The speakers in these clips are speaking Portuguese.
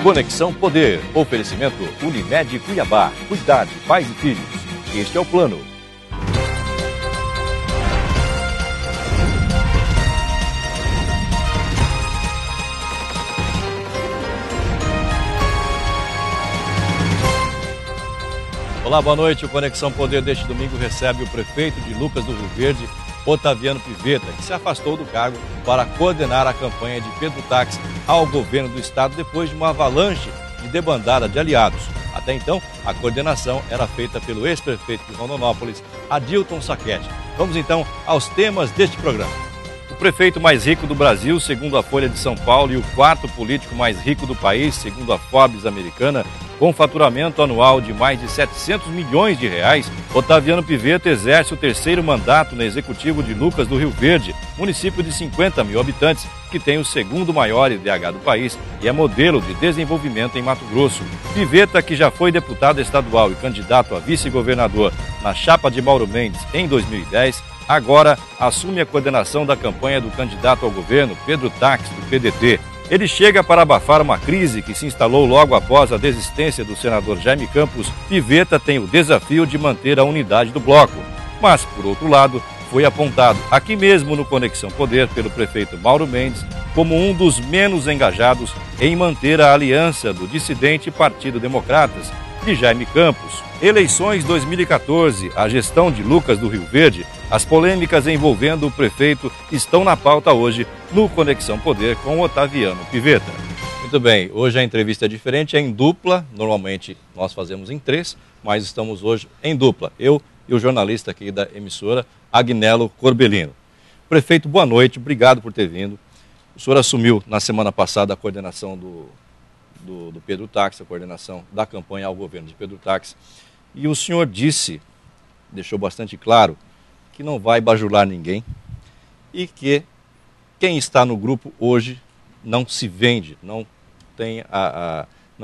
Conexão Poder. Oferecimento Unimed Cuiabá. Cuidar de pais e filhos. Este é o plano. Olá, boa noite. O Conexão Poder deste domingo recebe o prefeito de Lucas do Rio Verde, Otaviano Pivetta, que se afastou do cargo para coordenar a campanha de Pedro Táxi ao governo do estado depois de uma avalanche de debandada de aliados. Até então, a coordenação era feita pelo ex-prefeito de Rondonópolis, Adilton Sacchetti. Vamos então aos temas deste programa. O prefeito mais rico do Brasil, segundo a Folha de São Paulo, e o quarto político mais rico do país, segundo a Forbes americana, com faturamento anual de mais de 700 milhões de reais, Otaviano Pivetta exerce o terceiro mandato no Executivo de Lucas do Rio Verde, município de 50 mil habitantes, que tem o segundo maior IDH do país e é modelo de desenvolvimento em Mato Grosso. Pivetta, que já foi deputado estadual e candidato a vice-governador na chapa de Mauro Mendes em 2010, agora assume a coordenação da campanha do candidato ao governo, Pedro Táxi, do PDT. Ele chega para abafar uma crise que se instalou logo após a desistência do senador Jaime Campos. Pivetta tem o desafio de manter a unidade do bloco. Mas, por outro lado, foi apontado aqui mesmo no Conexão Poder pelo prefeito Mauro Mendes como um dos menos engajados em manter a aliança do dissidente Partido Democratas de Jaime Campos. Eleições 2014, a gestão de Lucas do Rio Verde, as polêmicas envolvendo o prefeito estão na pauta hoje no Conexão Poder com Otaviano Pivetta. Muito bem, hoje a entrevista é diferente, é em dupla, normalmente nós fazemos em três, mas estamos hoje em dupla, eu e o jornalista aqui da emissora, Agnello Corbellino. Prefeito, boa noite, obrigado por ter vindo. O senhor assumiu na semana passada a coordenação do Pedro Táxi, a coordenação da campanha ao governo de Pedro Táxi, e o senhor disse, deixou bastante claro, que não vai bajular ninguém e que quem está no grupo hoje não se vende, não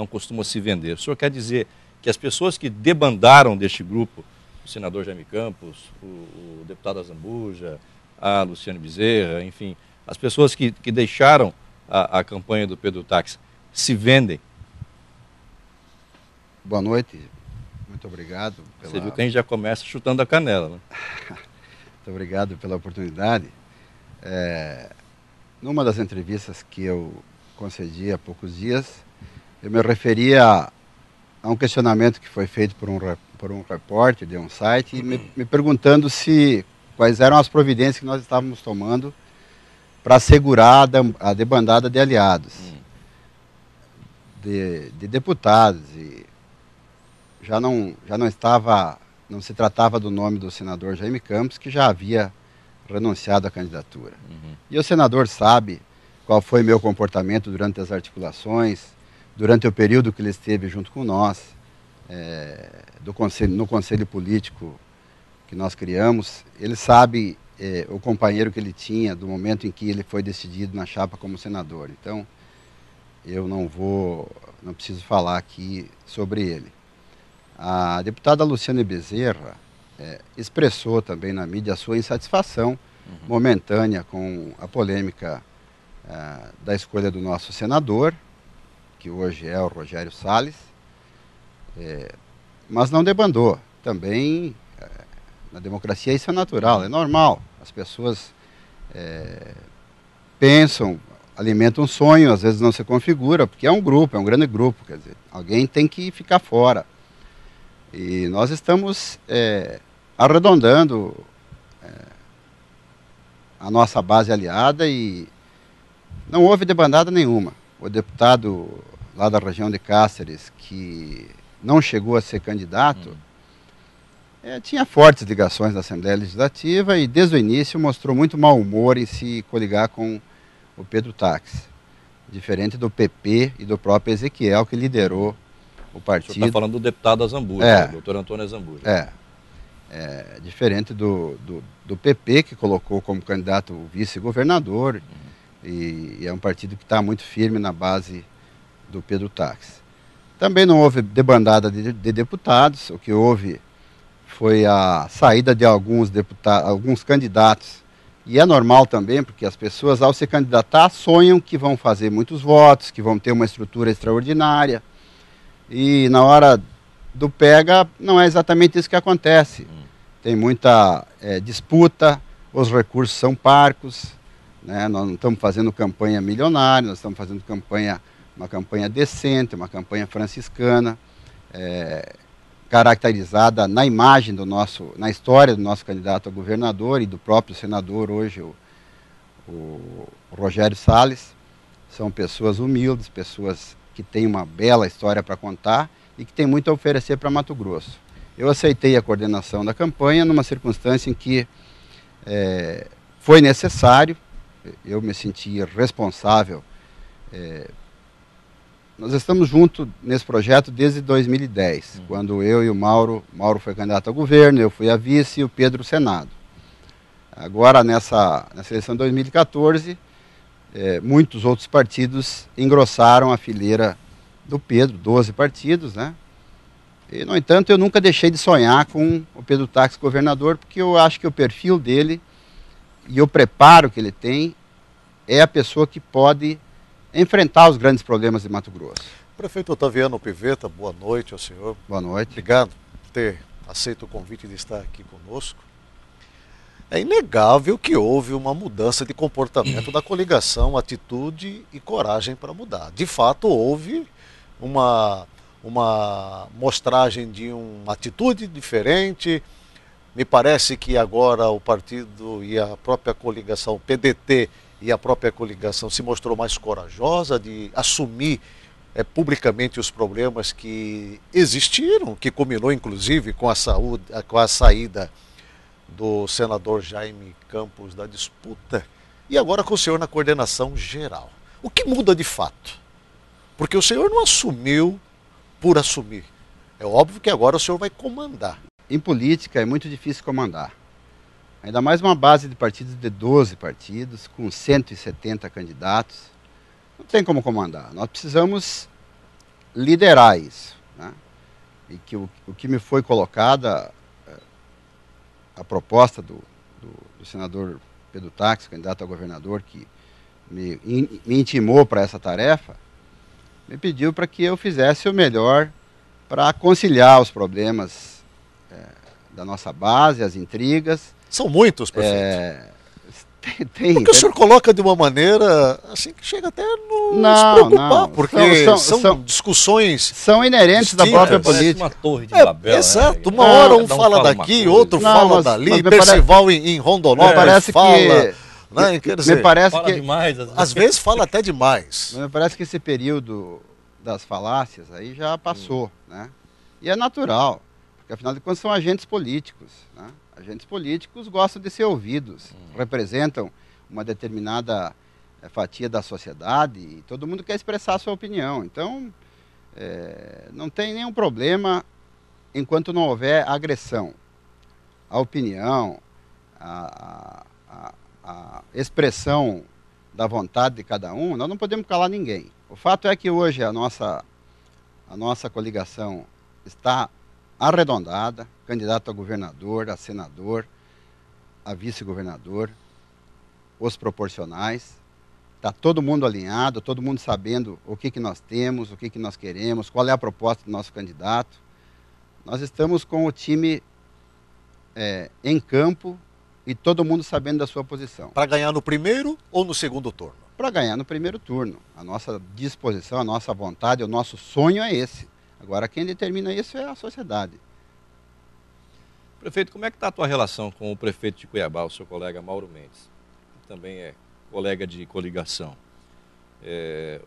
costuma se vender. O senhor quer dizer que as pessoas que debandaram deste grupo, o senador Jaime Campos, o deputado Azambuja, a Luciane Bezerra, enfim, as pessoas que deixaram a campanha do Pedro Táxi, se vendem? Boa noite, muito obrigado. Você viu que a gente já começa chutando a canela, né? Muito obrigado pela oportunidade. Numa das entrevistas que eu concedi há poucos dias, eu me referia a um questionamento que foi feito por um repórter de um site, me perguntando quais eram as providências que nós estávamos tomando para assegurar a debandada de aliados, de deputados. E já não se tratava do nome do senador Jaime Campos, que já havia renunciado à candidatura. E o senador sabe qual foi meu comportamento durante as articulações, durante o período que ele esteve junto com nós, no conselho político que nós criamos. Ele sabe o companheiro que ele tinha do momento em que ele foi decidido na chapa como senador. Então, eu não preciso falar aqui sobre ele. A deputada Luciane Bezerra expressou também na mídia a sua insatisfação momentânea com a polêmica da escolha do nosso senador, que hoje é o Rogério Salles, mas não debandou. Também, na democracia isso é natural, é normal. As pessoas pensam, alimentam um sonho, às vezes não se configura, porque é um grupo, é um grande grupo, quer dizer, alguém tem que ficar fora. E nós estamos arredondando a nossa base aliada e não houve debandada nenhuma. O deputado lá da região de Cáceres, que não chegou a ser candidato, tinha fortes ligações na Assembleia Legislativa e desde o início mostrou muito mau humor em se coligar com o Pedro Táxi, diferente do PP e do próprio Ezequiel, que liderou o partido. O senhor está falando do deputado Azambuja, doutor Antônio Azambuja. Diferente do PP, que colocou como candidato o vice-governador, e é um partido que está muito firme na base do Pedro Táxi. Também não houve debandada de deputados, o que houve foi a saída de alguns candidatos E é normal também, porque as pessoas, ao se candidatar, sonham que vão fazer muitos votos, que vão ter uma estrutura extraordinária. E na hora do pega, não é exatamente isso que acontece. Tem muita disputa, os recursos são parcos, né? Nós não estamos fazendo campanha milionária, nós estamos fazendo uma campanha decente, uma campanha franciscana, caracterizada na imagem na história do nosso candidato a governador e do próprio senador hoje, o Rogério Salles. São pessoas humildes, pessoas que têm uma bela história para contar e que têm muito a oferecer para Mato Grosso. Eu aceitei a coordenação da campanha numa circunstância em que foi necessário, eu me senti responsável. Nós estamos juntos nesse projeto desde 2010, quando eu e o Mauro foi candidato ao governo, eu fui a vice e o Pedro o Senado. Agora, nessa eleição de 2014, muitos outros partidos engrossaram a fileira do Pedro, 12 partidos, né? E, no entanto, eu nunca deixei de sonhar com o Pedro Táxi governador, porque eu acho que o perfil dele e o preparo que ele tem é a pessoa que pode enfrentar os grandes problemas de Mato Grosso. Prefeito Otaviano Pivetta, boa noite ao senhor. Boa noite. Obrigado por ter aceito o convite de estar aqui conosco. É inegável que houve uma mudança de comportamento da coligação Atitude e Coragem para Mudar. De fato, houve uma mostragem de uma atitude diferente. Me parece que agora o partido e a própria coligação, o PDT e a própria coligação se mostrou mais corajosa de assumir publicamente os problemas que existiram, que culminou inclusive com a saída do senador Jaime Campos da disputa, e agora com o senhor na coordenação geral. O que muda de fato? Porque o senhor não assumiu por assumir. É óbvio que agora o senhor vai comandar. Em política é muito difícil comandar. Ainda mais uma base de partidos de 12 partidos, com 170 candidatos. Não tem como comandar. Nós precisamos liderar isso, né? E que o que me foi colocada, a proposta do senador Pedro Táxi, candidato a governador, que me intimou para essa tarefa, me pediu para que eu fizesse o melhor para conciliar os problemas da nossa base, as intrigas. São muitos, prefeito. Tem. Porque o senhor coloca de uma maneira assim que chega até a nos preocupar, porque são discussões... São inerentes da própria política. Uma torre de Babel, exato, né? Uma hora um fala daqui, outro fala dali, Percival em Rondonópolis fala... Né? Quer dizer, me parece fala que demais, às vezes fala até demais. Me parece que esse período das falácias aí já passou, né? E é natural, porque afinal de contas são agentes políticos, né? Agentes políticos gostam de ser ouvidos, representam uma determinada fatia da sociedade e todo mundo quer expressar a sua opinião. Então, não tem nenhum problema enquanto não houver agressão. A opinião, a expressão da vontade de cada um, nós não podemos calar ninguém. O fato é que hoje a nossa coligação está arredondada, candidato a governador, a senador, a vice-governador, os proporcionais. Está todo mundo alinhado, todo mundo sabendo o que nós temos, o que nós queremos, qual é a proposta do nosso candidato. Nós estamos com o time em campo e todo mundo sabendo da sua posição. Para ganhar no primeiro ou no segundo turno? Para ganhar no primeiro turno. A nossa disposição, a nossa vontade, o nosso sonho é esse. Agora, quem determina isso é a sociedade. Prefeito, como é que está a tua relação com o prefeito de Cuiabá, o seu colega Mauro Mendes? Que também é colega de coligação.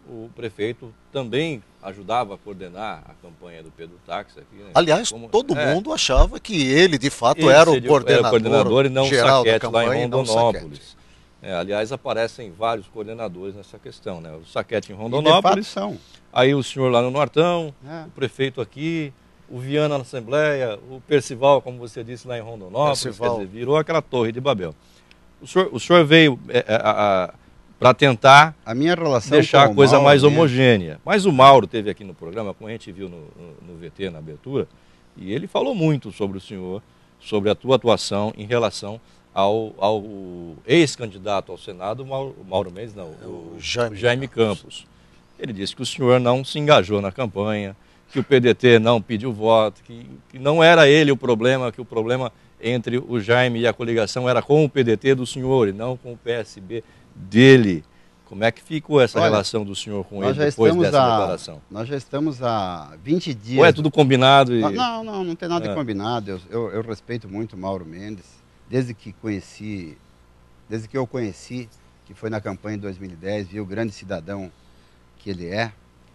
O prefeito também ajudava a coordenar a campanha do Pedro Táxi aqui, né? Aliás, todo mundo achava que ele, de fato, era o coordenador e não o geral Saquete da campanha, lá em Rondonópolis. Aliás, aparecem vários coordenadores nessa questão, né? O Saquete em Rondonópolis, aí o senhor lá no Nortão, o prefeito aqui, o Viana na Assembleia, o Percival, como você disse, lá em Rondonópolis, quer dizer, virou aquela torre de Babel. O senhor veio para tentar deixar a coisa mais homogênea. Mas o Mauro esteve aqui no programa, como a gente viu no VT, na abertura, e ele falou muito sobre o senhor, sobre a tua atuação em relação ao ex-candidato ao Senado, Mauro Mendes, não, o Jaime Campos. Ele disse que o senhor não se engajou na campanha, que o PDT não pediu voto, que não era ele o problema, que o problema entre o Jaime e a coligação era com o PDT do senhor e não com o PSB dele. Como é que ficou essa relação do senhor com ele depois dessa declaração? Nós já estamos há 20 dias... Ou é tudo combinado? Não tem nada de combinado. Eu respeito muito o Mauro Mendes, desde que eu conheci, que foi na campanha de 2010, vi o grande cidadão que ele é,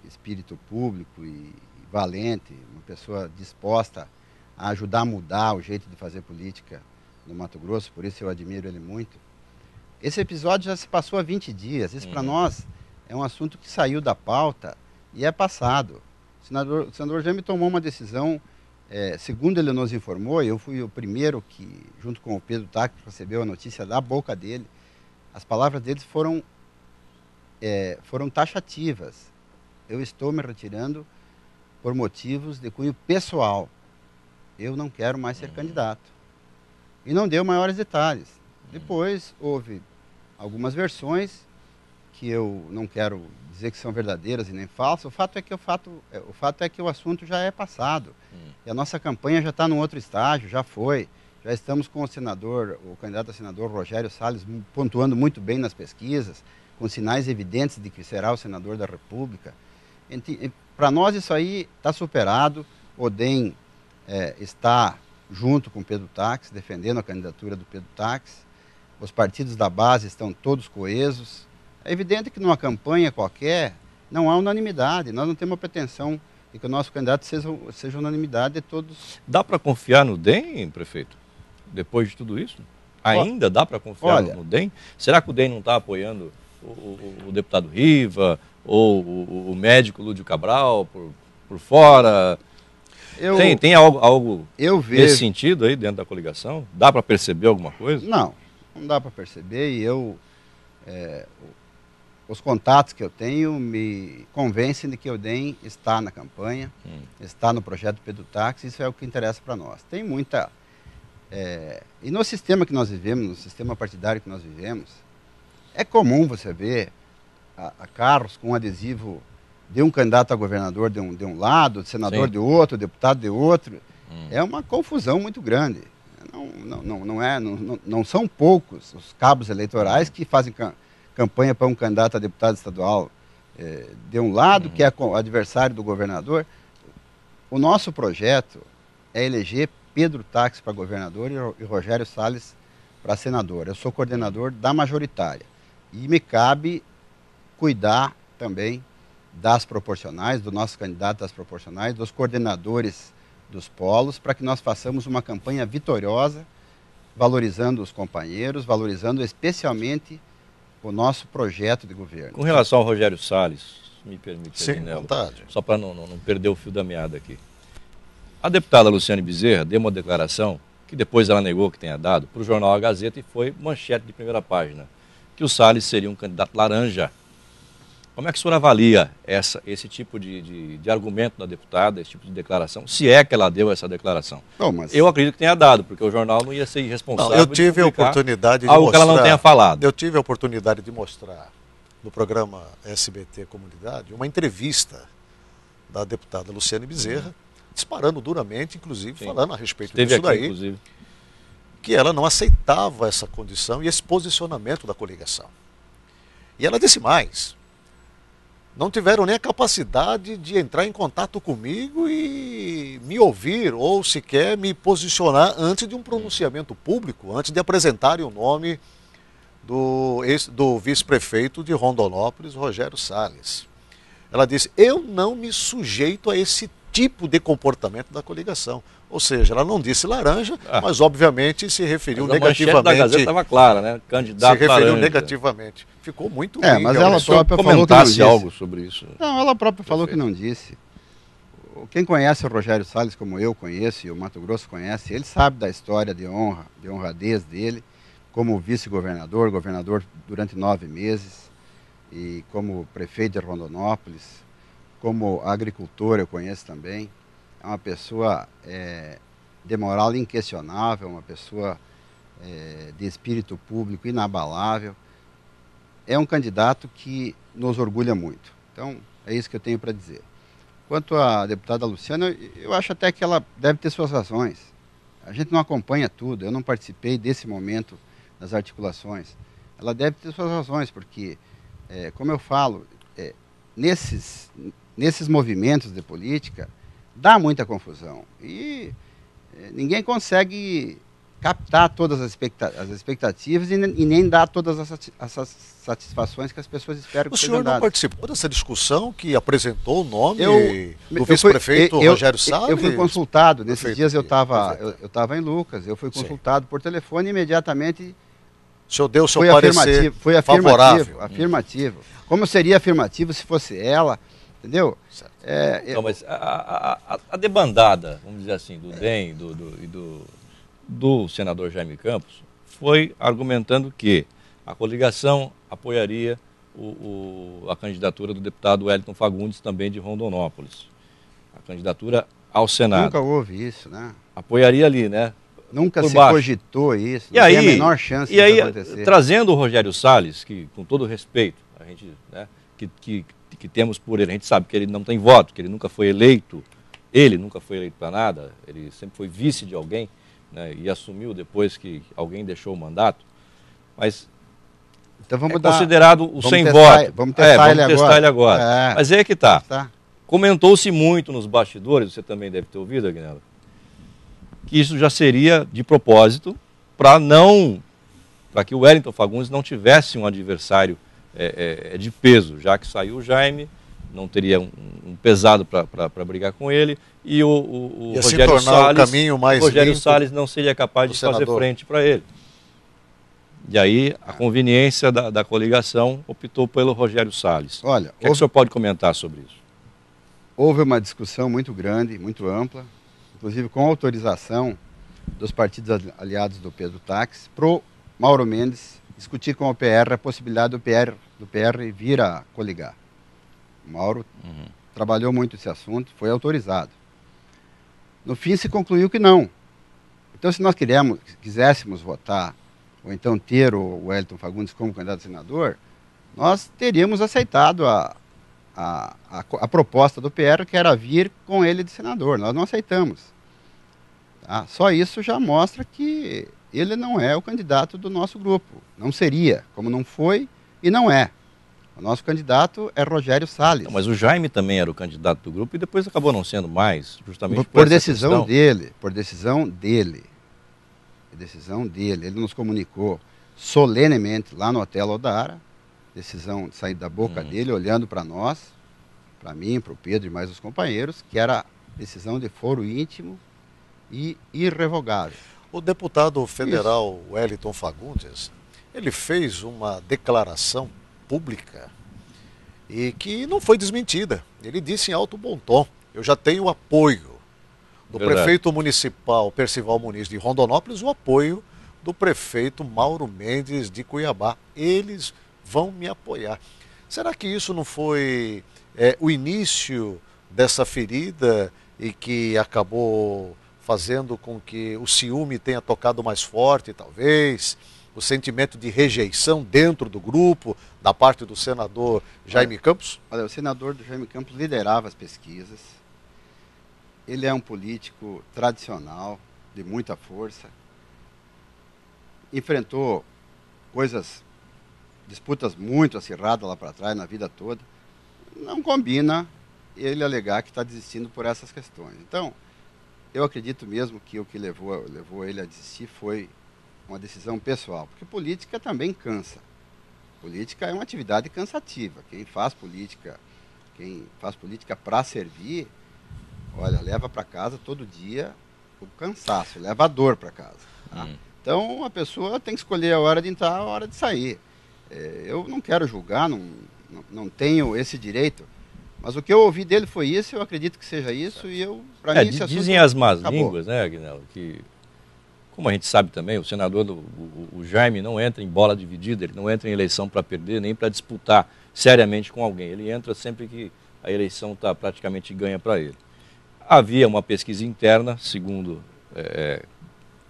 espírito público e valente, uma pessoa disposta a ajudar a mudar o jeito de fazer política no Mato Grosso, por isso eu admiro ele muito. Esse episódio já se passou há 20 dias, isso para nós é um assunto que saiu da pauta e é passado. O senador Jaime tomou uma decisão, segundo ele nos informou, eu fui o primeiro que, junto com o Pedro Tax, recebeu a notícia da boca dele, as palavras dele foram taxativas. Eu estou me retirando por motivos de cunho pessoal. Eu não quero mais ser candidato. E não deu maiores detalhes. Depois houve algumas versões que eu não quero dizer que são verdadeiras e nem falsas. O fato é que o assunto já é passado. E a nossa campanha já está num outro estágio, já foi. Já estamos com o candidato a senador Rogério Salles pontuando muito bem nas pesquisas, com sinais evidentes de que será o senador da República. Para nós isso aí está superado. O DEM está junto com o Pedro Tax, defendendo a candidatura do Pedro Tax. Os partidos da base estão todos coesos. É evidente que numa campanha qualquer não há unanimidade. Nós não temos a pretensão de que o nosso candidato seja unanimidade de todos. Dá para confiar no DEM, prefeito? Depois de tudo isso? Ainda dá para confiar no DEM? Será que o DEM não está apoiando o deputado Riva ou o médico Lúdio Cabral por fora? Tem algo nesse sentido aí dentro da coligação? Dá para perceber alguma coisa? Não dá para perceber e os contatos que eu tenho me convencem de que o DEM está na campanha, está no projeto Pedro Tax, isso é o que interessa para nós. Tem muita... e no sistema que nós vivemos, no sistema partidário que nós vivemos, é comum você ver a carros com um adesivo de um candidato a governador de um lado, de senador de outro, deputado de outro. É uma confusão muito grande. Não são poucos os cabos eleitorais que fazem campanha para um candidato a deputado estadual de um lado, que é adversário do governador. O nosso projeto é eleger Pedro Tax para governador e Rogério Salles para senador. Eu sou coordenador da majoritária. E me cabe cuidar também das proporcionais, do nosso candidato das proporcionais, dos coordenadores dos polos, para que nós façamos uma campanha vitoriosa, valorizando os companheiros, valorizando especialmente o nosso projeto de governo. Com relação ao Rogério Salles, me permite, sim, vontade. Só para não perder o fio da meada aqui. A deputada Luciane Bezerra deu uma declaração, que depois ela negou que tenha dado, para o jornal A Gazeta e foi manchete de primeira página, que o Salles seria um candidato laranja. Como é que o senhor avalia esse tipo de argumento da deputada, esse tipo de declaração, se é que ela deu essa declaração? Eu acredito que tenha dado, porque o jornal não ia ser irresponsável. Eu tive a oportunidade de algo que ela não tenha falado. Eu tive a oportunidade de mostrar no programa SBT Comunidade uma entrevista da deputada Luciane Bezerra, disparando duramente, inclusive, falando a respeito disso daí, inclusive, que ela não aceitava essa condição e esse posicionamento da coligação. E ela disse mais: não tiveram nem a capacidade de entrar em contato comigo e me ouvir ou sequer me posicionar antes de um pronunciamento público, antes de apresentarem o nome do vice-prefeito de Rondonópolis, Rogério Salles. Ela disse: eu não me sujeito a esse tipo de comportamento da coligação. Ou seja, ela não disse laranja, mas obviamente se referiu negativamente. A manchete da Gazeta estava clara, né? Candidato se referiu laranja. Negativamente. Ficou muito ruim. Mas ela própria falou que não disse algo sobre isso. Não, ela própria falou que não disse. Quem conhece o Rogério Salles, como eu conheço e o Mato Grosso conhece, ele sabe da história de honradez dele, como vice-governador, governador durante 9 meses, e como prefeito de Rondonópolis, como agricultor eu conheço também. É uma pessoa de moral inquestionável, uma pessoa de espírito público inabalável. É um candidato que nos orgulha muito. Então, é isso que eu tenho para dizer. Quanto à deputada Luciana, eu acho até que ela deve ter suas razões. A gente não acompanha tudo, eu não participei desse momento das articulações. Ela deve ter suas razões, porque, como eu falo, nesses movimentos de política, dá muita confusão. E ninguém consegue captar todas as expectativas e nem dar todas as satisfações que as pessoas esperam que O sejam senhor não dadas. participou dessa discussão que apresentou o nome do vice-prefeito Rogério Salles? Eu fui consultado, nesses Prefeito, dias eu prefeito. estava em Lucas, eu fui consultado por telefone e imediatamente O senhor deu o seu foi parecer foi favorável. afirmativo. Como seria afirmativo se fosse ela, entendeu? Não, mas a debandada, vamos dizer assim, do DEM e do senador Jaime Campos foi argumentando que a coligação apoiaria a candidatura do deputado Wellington Fagundes, também de Rondonópolis. A candidatura ao Senado. Nunca houve isso, né? Apoiaria ali, né? Nunca Por se baixo. cogitou isso, E não aí, tem a menor chance e aí, disso acontecer. trazendo o Rogério Salles, que com todo respeito, a gente, né, que temos por ele, a gente sabe que ele não tem voto, que ele nunca foi eleito para nada, ele sempre foi vice de alguém, né, e assumiu depois que alguém deixou o mandato, mas Então vamos considerado o sem testar, voto. Vamos testar, ele agora. Mas é que tá. Tá. Comentou-se muito nos bastidores, você também deve ter ouvido, Aguinaldo, que isso já seria de propósito para que o Wellington Fagundes não tivesse um adversário de peso, já que saiu o Jaime, não teria um pesado para brigar com ele, e o Ia se Rogério tornar Salles, o caminho mais limpo Salles não seria capaz de fazer frente para ele. E aí a conveniência da coligação optou pelo Rogério Salles. Olha, O que o senhor pode comentar sobre isso? Houve uma discussão muito grande, muito ampla, inclusive com autorização dos partidos aliados do Pedro Táxi, pro Mauro Mendes discutir com o PR a possibilidade do PR vir a coligar. O Mauro trabalhou muito esse assunto, foi autorizado. No fim se concluiu que não. Então, se nós quiséssemos votar, ou então ter o Wellington Fagundes como candidato a senador, nós teríamos aceitado a proposta do PR, que era vir com ele de senador. Nós não aceitamos. Tá? Só isso já mostra que ele não é o candidato do nosso grupo. Não seria, como não foi e não é. O nosso candidato é Rogério Salles. Não, mas o Jaime também era o candidato do grupo e depois acabou não sendo mais, justamente por essa decisão questão. dele. Por decisão dele. Decisão dele. Ele nos comunicou solenemente lá no Hotel Odara, decisão de sair da boca dele, olhando para nós, para mim, para o Pedro e mais os companheiros, que era decisão de foro íntimo e irrevogável. O deputado federal Wellington Fagundes, ele fez uma declaração pública e que não foi desmentida. Ele disse em alto bom tom: eu já tenho o apoio do prefeito municipal Percival Muniz de Rondonópolis, o apoio do prefeito Mauro Mendes de Cuiabá. Eles vão me apoiar. Será que isso não foi o início dessa ferida e que acabou fazendo com que o ciúme tenha tocado mais forte, talvez? O sentimento de rejeição dentro do grupo, da parte do senador Jaime Campos? Olha, o senador Jaime Campos liderava as pesquisas. Ele é um político tradicional, de muita força. Enfrentou disputas muito acirradas lá para trás, na vida toda. Não combina ele alegar que está desistindo por essas questões. Então, eu acredito mesmo que o que levou ele a desistir foi uma decisão pessoal, porque política também cansa. Política é uma atividade cansativa. Quem faz política para servir, olha, leva para casa todo dia o cansaço, leva a dor para casa. Tá? Então, a pessoa tem que escolher a hora de entrar, a hora de sair. Eu não quero julgar, não tenho esse direito, mas o que eu ouvi dele foi isso, eu acredito que seja isso, e para mim esse assunto dizem as más acabou. línguas, né, Aguinaldo, que, como a gente sabe também, o senador, o Jaime, não entra em bola dividida, ele não entra em eleição para perder, nem para disputar seriamente com alguém. Ele entra sempre que a eleição está praticamente ganha para ele. Havia uma pesquisa interna, segundo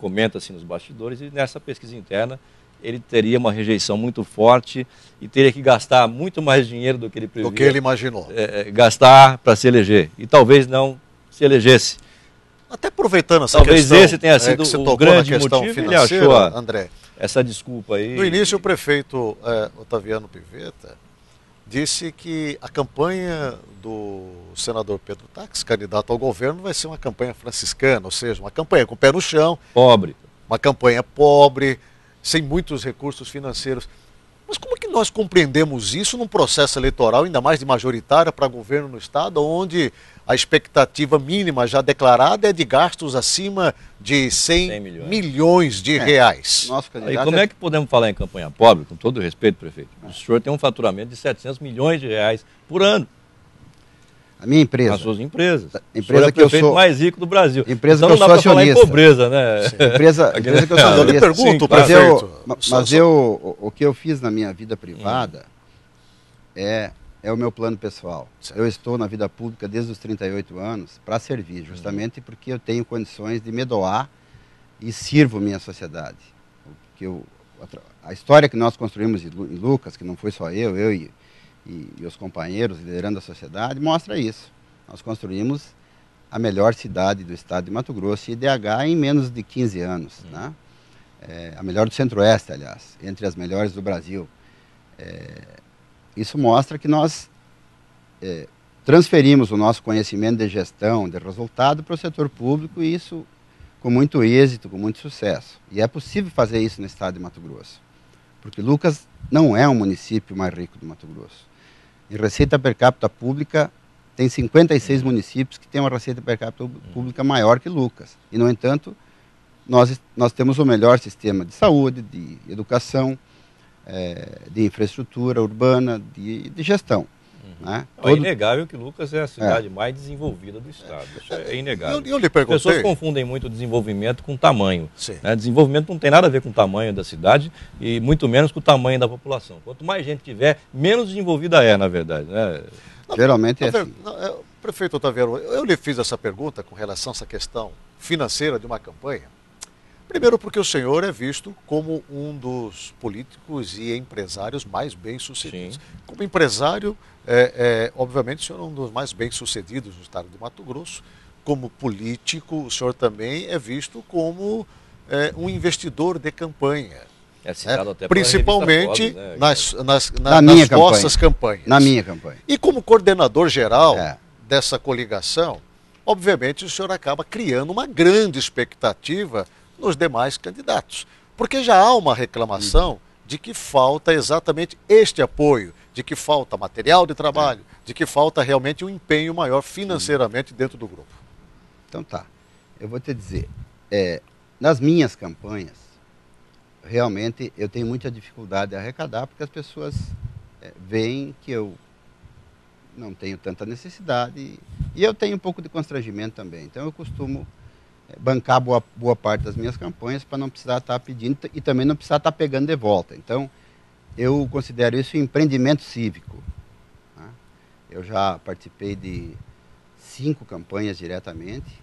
comenta-se nos bastidores, e nessa pesquisa interna ele teria uma rejeição muito forte e teria que gastar muito mais dinheiro do que ele previa. Do que ele imaginou. Gastar para se eleger. E talvez não se elegesse. Até aproveitando essa talvez questão... Talvez esse tenha sido o grande motivo, ele achou André, essa desculpa aí. No início, o prefeito Otaviano Pivetta disse que a campanha do senador Pedro Táxi, candidato ao governo, vai ser uma campanha franciscana, ou seja, uma campanha com o pé no chão. Pobre. Uma campanha pobre, sem muitos recursos financeiros. Mas como que nós compreendemos isso num processo eleitoral, ainda mais de majoritária para governo no Estado, onde a expectativa mínima já declarada é de gastos acima de 100 milhões de reais? E como é que podemos falar em campanha pobre, com todo respeito, prefeito? O senhor tem um faturamento de 700 milhões de reais por ano. A minha empresa. As suas empresas. A empresa que eu sou mais rico do Brasil. Empresa então que eu sou acionista. Não dá para falar em pobreza, né? Empresa que eu sou acionista. Eu lhe pergunto, prefeito. Mas o que eu fiz na minha vida privada é o meu plano pessoal. Certo. Eu estou na vida pública desde os 38 anos para servir, justamente porque eu tenho condições de me doar e sirvo minha sociedade. A história que nós construímos em Lucas, que não foi só eu e os companheiros liderando a sociedade, mostra isso. Nós construímos a melhor cidade do estado de Mato Grosso, IDH, em menos de 15 anos. Né? A melhor do Centro-Oeste, aliás, entre as melhores do Brasil. Isso mostra que nós transferimos o nosso conhecimento de gestão, de resultado, para o setor público, e isso com muito êxito, com muito sucesso. E é possível fazer isso no estado de Mato Grosso, porque Lucas não é o município mais rico do Mato Grosso. Em receita per capita pública, tem 56 municípios que têm uma receita per capita pública maior que Lucas. E, no entanto, nós temos o melhor sistema de saúde, de educação, de infraestrutura urbana, de gestão. Né? É inegável que Lucas é a cidade mais desenvolvida do estado. Isso é inegável. Eu lhe perguntei... As pessoas confundem muito desenvolvimento com tamanho. Né? Desenvolvimento não tem nada a ver com o tamanho da cidade e muito menos com o tamanho da população. Quanto mais gente tiver, menos desenvolvida é, na verdade. Né? Geralmente é assim. Prefeito Otaviano, eu lhe fiz essa pergunta com relação a essa questão financeira de uma campanha. Primeiro porque o senhor é visto como um dos políticos e empresários mais bem-sucedidos. Como empresário, obviamente o senhor é um dos mais bem-sucedidos do estado de Mato Grosso. Como político, o senhor também é visto como um investidor de campanha. Citado até principalmente Forbes, né? nas vossas campanhas. Na minha campanha. E como coordenador geral dessa coligação, obviamente o senhor acaba criando uma grande expectativa nos demais candidatos. Porque já há uma reclamação de que falta exatamente este apoio, de que falta material de trabalho, de que falta realmente um empenho maior financeiramente dentro do grupo. Então tá, eu vou te dizer, nas minhas campanhas, realmente eu tenho muita dificuldade de arrecadar, porque as pessoas veem que eu não tenho tanta necessidade e eu tenho um pouco de constrangimento também. Então eu costumo bancar boa parte das minhas campanhas para não precisar estar pedindo e também não precisar estar pegando de volta. Então eu considero isso um empreendimento cívico. Né? Eu já participei de 5 campanhas diretamente,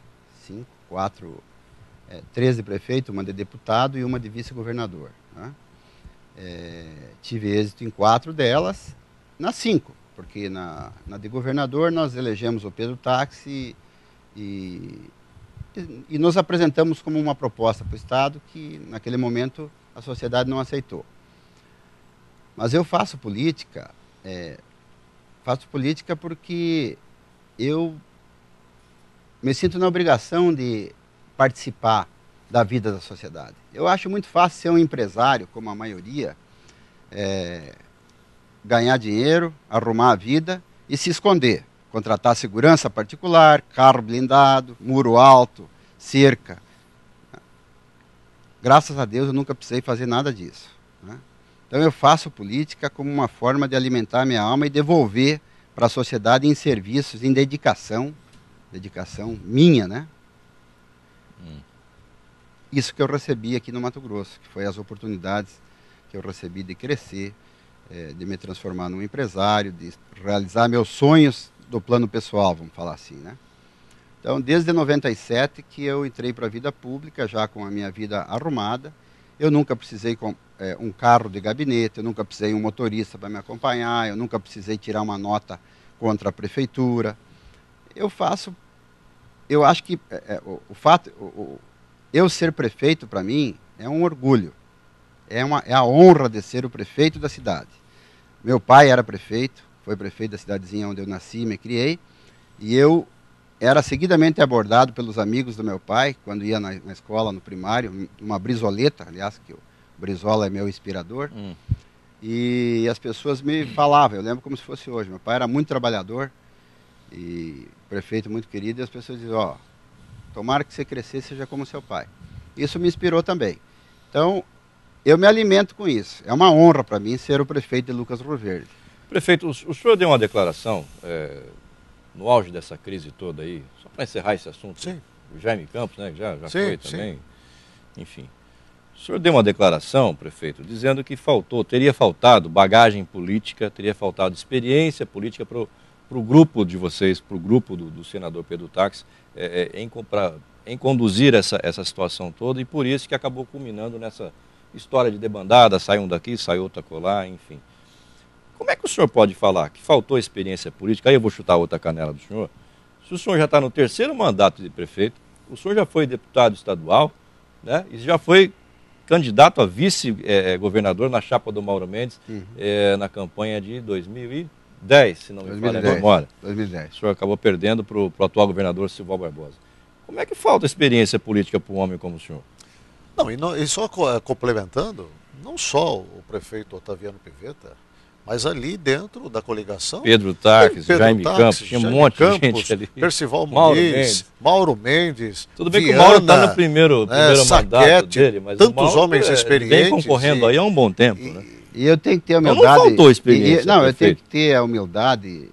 3 de prefeito, uma de deputado e uma de vice-governador. Né? Tive êxito em 4 delas, nas 5, porque na de governador nós elegemos o Pedro Táxi e nos apresentamos como uma proposta para o Estado que naquele momento a sociedade não aceitou. Mas eu faço política porque eu me sinto na obrigação de participar da vida da sociedade. Eu acho muito fácil ser um empresário, como a maioria, ganhar dinheiro, arrumar a vida e se esconder. Contratar segurança particular, carro blindado, muro alto, cerca. Graças a Deus eu nunca precisei fazer nada disso. Né? Então eu faço política como uma forma de alimentar minha alma e devolver para a sociedade em serviços, em dedicação minha, né? Isso que eu recebi aqui no Mato Grosso, que foi as oportunidades que eu recebi de crescer, de me transformar num empresário, de realizar meus sonhos do plano pessoal, vamos falar assim, né? Então, desde 97 que eu entrei para a vida pública, já com a minha vida arrumada. Eu nunca precisei um carro de gabinete, eu nunca precisei um motorista para me acompanhar, eu nunca precisei tirar uma nota contra a prefeitura. Eu acho que eu ser prefeito, para mim, é um orgulho. É a honra de ser o prefeito da cidade. Meu pai era prefeito, foi prefeito da cidadezinha onde eu nasci e me criei, e eu era seguidamente abordado pelos amigos do meu pai, quando ia na escola, no primário, uma brizoleta, aliás, que o Brizola é meu inspirador, e as pessoas me falavam, eu lembro como se fosse hoje, meu pai era muito trabalhador, e prefeito muito querido, e as pessoas diziam, tomara que você crescer seja como seu pai. Isso me inspirou também. Então, eu me alimento com isso. É uma honra para mim ser o prefeito de Lucas do Rio Verde. Prefeito, o senhor deu uma declaração no auge dessa crise toda aí, só para encerrar esse assunto. Sim. O Jaime Campos, né, que já sim, foi também. Sim. Enfim. O senhor deu uma declaração, prefeito, dizendo que teria faltado bagagem política, teria faltado experiência política para o grupo de vocês, para o grupo do senador Pedro Tax, em conduzir essa situação toda, e por isso que acabou culminando nessa história de debandada, sai um daqui, sai outro acolá, enfim. Como é que o senhor pode falar que faltou experiência política? Aí eu vou chutar outra canela do senhor. Se o senhor já está no terceiro mandato de prefeito, o senhor já foi deputado estadual, né, e já foi candidato a vice-governador na chapa do Mauro Mendes, na campanha de 2010, se não me falha a memória. 2010. O senhor acabou perdendo para o atual governador Silval Barbosa. Como é que falta experiência política para um homem como o senhor? E só complementando, não só o prefeito Otaviano Pivetta, mas ali dentro da coligação... Pedro Tax, Jaime Campos, tinha um monte de gente ali. Percival Muniz, Mauro Mendes, tudo bem Viana, que o Mauro está no primeiro mandato dele, mas tantos o Mauro homens experientes. Vem concorrendo aí há um bom tempo, né? E eu tenho que ter a humildade... Então não faltou experiência, eu tenho que ter a humildade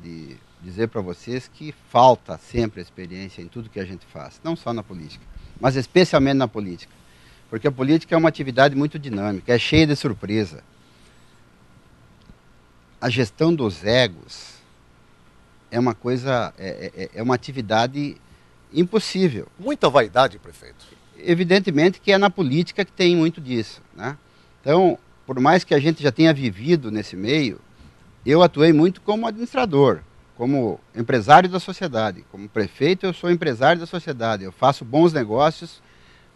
de dizer para vocês que falta sempre experiência em tudo que a gente faz. Não só na política, mas especialmente na política. Porque a política é uma atividade muito dinâmica, é cheia de surpresa. A gestão dos egos é uma coisa, é uma atividade impossível. Muita vaidade, prefeito. Evidentemente que é na política que tem muito disso, né? Então, por mais que a gente já tenha vivido nesse meio, eu atuei muito como administrador, como empresário da sociedade. Como prefeito, eu sou empresário da sociedade. Eu faço bons negócios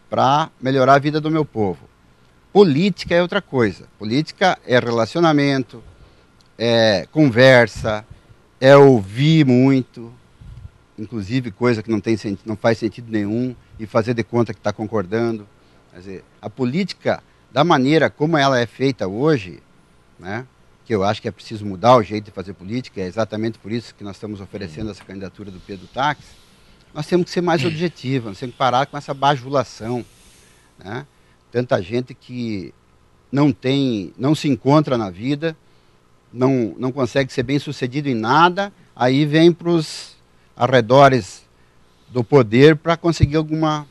para melhorar a vida do meu povo. Política é outra coisa. Política é relacionamento, é conversa, é ouvir muito, inclusive coisa que não faz sentido nenhum, e fazer de conta que está concordando. Quer dizer, a política, da maneira como ela é feita hoje, né, que eu acho que é preciso mudar o jeito de fazer política, é exatamente por isso que nós estamos oferecendo essa candidatura do Pedro Tax, nós temos que ser mais objetivos, nós temos que parar com essa bajulação, né? Tanta gente que não se encontra na vida, não consegue ser bem sucedido em nada, aí vem para os arredores do poder para conseguir alguma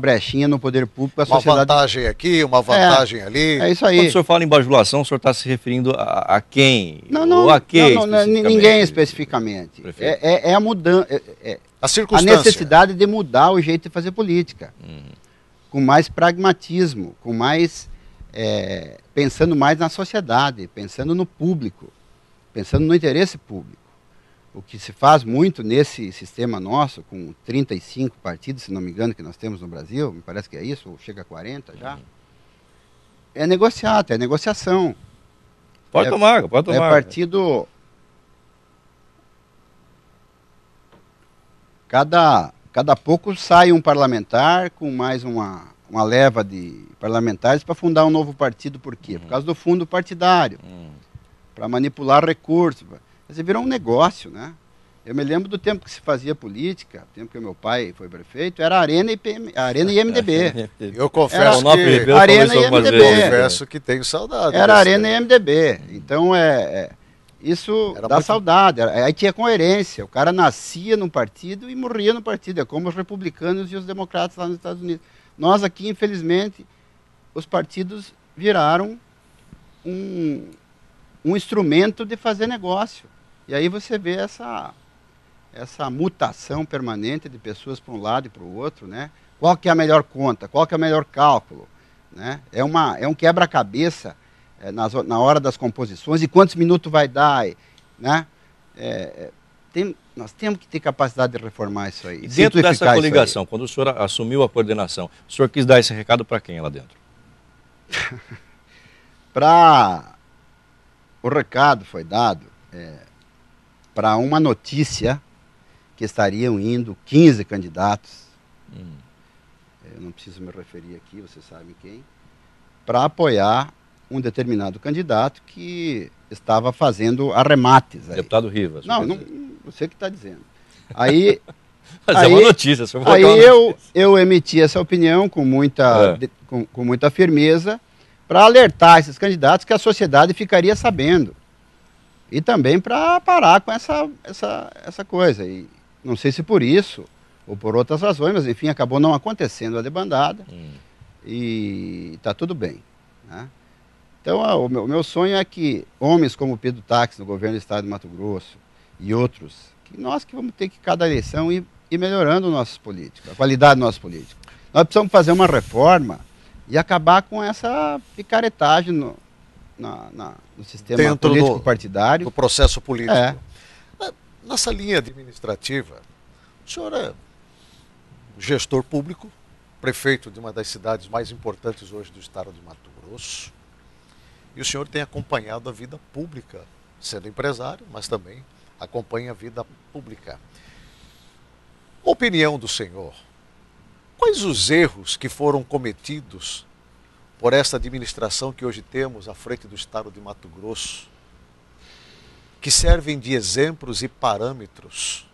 brechinha no poder público. Uma vantagem aqui, uma vantagem ali. É isso aí. Quando o senhor fala em bajulação, o senhor está se referindo a quem? Não, ou a quem ninguém especificamente. É a mudança, a necessidade de mudar o jeito de fazer política. Com mais pragmatismo, com mais... pensando mais na sociedade, pensando no público, pensando no interesse público. O que se faz muito nesse sistema nosso, com 35 partidos, se não me engano, que nós temos no Brasil, me parece que é isso, ou chega a 40 já, é negociata, é negociação. Pode tomar. É partido... Cada pouco sai um parlamentar com mais uma leva de parlamentares para fundar um novo partido. Por quê? Por causa do fundo partidário, para manipular recursos. Mas virou um negócio, né? Eu me lembro do tempo que se fazia política, o tempo que meu pai foi prefeito, era Arena e MDB. Eu confesso que Arena e MDB. Confesso que tenho saudade. Era Arena e MDB. Então isso era dá muito... saudade. Aí tinha coerência. O cara nascia num partido e morria no partido. É como os republicanos e os democratas lá nos Estados Unidos. Nós aqui, infelizmente, os partidos viraram um instrumento de fazer negócio. E aí você vê essa mutação permanente de pessoas para um lado e para o outro, né? Qual que é a melhor conta? Qual que é o melhor cálculo? Né? É um quebra-cabeça na hora das composições e quantos minutos vai dar, né? Nós temos que ter capacidade de reformar isso aí. E dentro dessa coligação, quando o senhor assumiu a coordenação, o senhor quis dar esse recado para quem lá dentro? O recado foi dado para uma notícia que estariam indo 15 candidatos, eu não preciso me referir aqui, vocês sabem quem, para apoiar um determinado candidato que estava fazendo arremates. Aí. Deputado Rivas. Não, você que está dizendo. Aí, mas é uma notícia. Aí eu emiti essa opinião com muita firmeza para alertar esses candidatos que a sociedade ficaria sabendo. E também para parar com essa coisa. E não sei se por isso ou por outras razões, mas enfim, acabou não acontecendo a debandada e está tudo bem. Né? Então, o meu sonho é que homens como Pedro Táxi, no governo do estado de Mato Grosso, e outros, que vamos ter que cada eleição ir melhorando nossos políticos, a qualidade dos nossos políticos. Nós precisamos fazer uma reforma e acabar com essa picaretagem no sistema político partidário. No processo político. Nessa linha administrativa, o senhor é gestor público, prefeito de uma das cidades mais importantes hoje do estado de Mato Grosso, e o senhor tem acompanhado a vida pública, sendo empresário, mas também acompanha a vida pública. Opinião do senhor, quais os erros que foram cometidos por essa administração que hoje temos à frente do estado de Mato Grosso, que servem de exemplos e parâmetros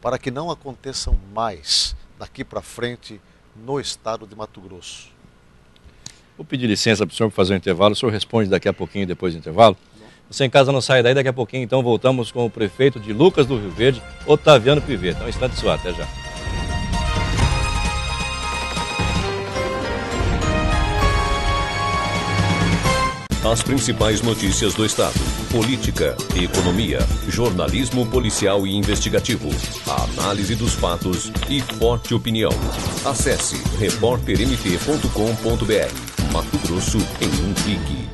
para que não aconteçam mais daqui para frente no estado de Mato Grosso? Vou pedir licença para o senhor fazer um intervalo, o senhor responde daqui a pouquinho, depois do intervalo. Você em casa não sai daí, daqui a pouquinho então voltamos com o prefeito de Lucas do Rio Verde, Otaviano Piveta. Um instante só, até já. As principais notícias do Estado, política, economia, jornalismo policial e investigativo, a análise dos fatos e forte opinião. Acesse repórtermt.com.br. Mato Grosso em um clique.